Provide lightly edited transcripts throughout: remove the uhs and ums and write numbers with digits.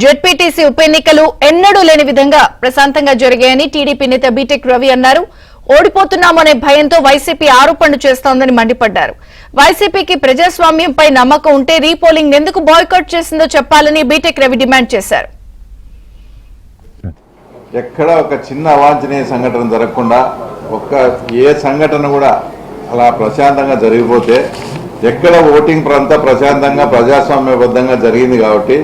ZPTC ఉప ఎన్నికలు ఎన్నడూ లేని విధంగా ప్రశాంతంగా జరిగాయని టీడీపీ నేత బీటెక్ రవి అన్నారు. ఓడిపోతున్నామనే భయంతో వైసీపీ ఆరోపణలు చేస్తోందని మండిపడ్డారు. వైసీపీకి ప్రజాస్వామ్యంపై నమ్మకం ఉంటే రీపోలింగ్ ఎందుకు బాయ్కాట్ చేసిందో చెప్పాలని బీటెక్ రవి డిమాండ్ చేశారు. ఎక్కడ ఒక చిన్న అవాంఛనీయ సంఘటన జరగకుండా ఏ సంఘటన కూడా అలా ప్రశాంతంగా జరిగిపోతే ఎక్కడ ఓటింగ్ అంతా ప్రశాంతంగా ప్రజాస్వామ్యబద్ధంగా జరిగింది కాబట్టి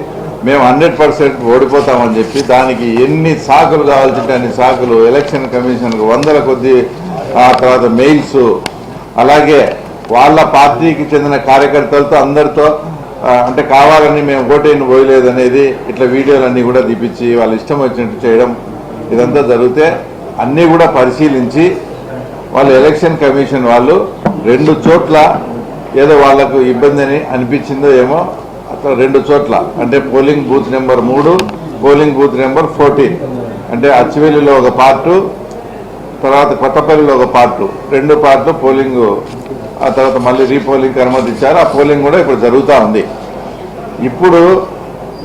మేము 100% ఓడిపోతామని చెప్పి దానికి ఎన్ని సాకులు కావాల్సింటే అన్ని సాకులు ఎలక్షన్ కమిషన్కు వందల కొద్ది ఆ తర్వాత మెయిల్స్ అలాగే వాళ్ళ పార్టీకి చెందిన కార్యకర్తలతో అందరితో అంటే కావాలని మేము ఓటేని పోయలేదు అనేది ఇట్లా వీడియోలన్నీ కూడా తీపిచ్చి వాళ్ళు ఇష్టం వచ్చినట్టు చేయడం ఇదంతా జరిగితే అన్నీ కూడా పరిశీలించి వాళ్ళు ఎలక్షన్ కమిషన్ వాళ్ళు 2 చోట్ల ఏదో వాళ్లకు ఇబ్బంది అని అనిపించిందో ఏమో అట్లా 2 చోట్ల అంటే polling booth number 3 polling booth number 14 అంటే అచ్చివేలిలో ఒక పార్టు తర్వాత కొత్తపల్లిలో ఒక పార్టు 2 పార్ట్లు పోలింగ్ ఆ తర్వాత మళ్ళీ రీపోలింగ్కి అనుమతి ఇచ్చారు. ఆ పోలింగ్ కూడా ఇప్పుడు జరుగుతూ ఉంది. ఇప్పుడు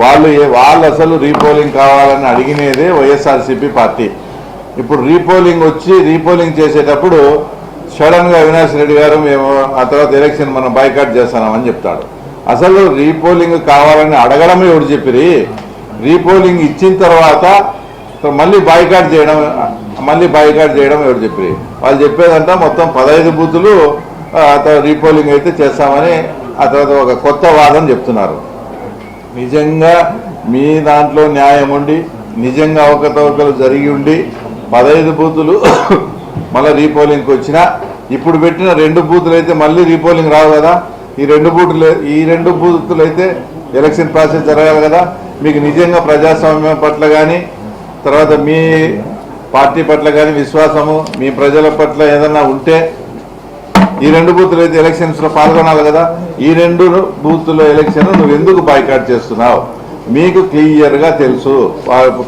వాళ్ళు అసలు రీపోలింగ్ కావాలని అడిగినదే వైఎస్ఆర్సీపీ పార్టీ. ఇప్పుడు రీపోలింగ్ వచ్చి రీపోలింగ్ చేసేటప్పుడు సడన్గా అవినాష్ రెడ్డి గారు మేము ఆ తర్వాత ఎలక్షన్ మనం బాయ్కాట్ చేస్తున్నామని చెప్తాడు. అసలు రీపోలింగ్ కావాలని అడగడమే ఎవరు చెప్పిరి, రీపోలింగ్ ఇచ్చిన తర్వాత మళ్ళీ బాయ్కాట్ చేయడం ఎవరు చెప్పిరి? వాళ్ళు చెప్పేదంతా మొత్తం 15 బూతులు రీపోలింగ్ అయితే చేస్తామని ఆ తర్వాత ఒక కొత్త వాదన చెప్తున్నారు. నిజంగా మీ దాంట్లో న్యాయం ఉండి నిజంగా అవకతవకలు జరిగి ఉండి 15 బూతులు మళ్ళీ రీపోలింగ్కి వచ్చినా ఇప్పుడు పెట్టిన 2 బూతులు అయితే మళ్ళీ రీపోలింగ్ రావు కదా. ఈ 2 బూతులు అయితే ఎలక్షన్ ప్రాసెస్ జరగాలి కదా. మీకు నిజంగా ప్రజాస్వామ్యం పట్ల కానీ తర్వాత మీ పార్టీ పట్ల కానీ విశ్వాసము మీ ప్రజల పట్ల ఏదన్నా ఉంటే ఈ 2 బూతులు అయితే ఎలక్షన్స్లో పాల్గొనాలి కదా. ఈ 2 బూతుల ఎలక్షన్ నువ్వు ఎందుకు బాయ్కాట్ చేస్తున్నావు? మీకు క్లియర్గా తెలుసు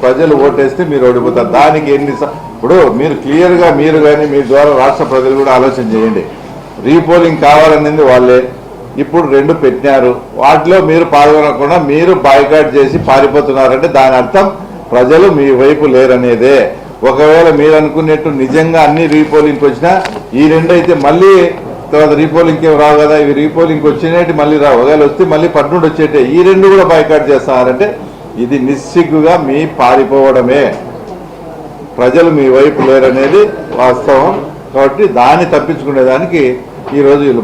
ప్రజలు ఓటేస్తే మీరు ఓడిపోతారు. దానికి ఇప్పుడు మీరు క్లియర్గా మీరు కానీ మీ ద్వారా రాష్ట్ర ప్రజలు కూడా ఆలోచన చేయండి. రీపోలింగ్ కావాలనేది వాళ్ళే ఇప్పుడు 2 పెట్టినారు. వాటిలో మీరు పాల్గొనకుండా మీరు బాయ్కాట్ చేసి పారిపోతున్నారంటే దాని అర్థం ప్రజలు మీ వైపు లేరనేదే. ఒకవేళ మీరు అనుకున్నట్టు నిజంగా అన్ని రీపోలింగ్కి వచ్చినా ఈ 2 అయితే మళ్ళీ తర్వాత రీపోలింగ్కి ఏం రావు కదా. ఇవి రీపోలింగ్కి వచ్చినట్టు మళ్ళీ రావు. ఒకవేళ వస్తే మళ్ళీ పట్నుండి వచ్చేటే ఈ 2 కూడా బాయ్కాట్ చేస్తున్నారంటే ఇది నిస్సిగ్గుగా మీ పారిపోవడమే. ప్రజలు మీ వైపు లేరనేది వాస్తవం. కాబట్టి దాన్ని తప్పించుకునేదానికి ఈరోజు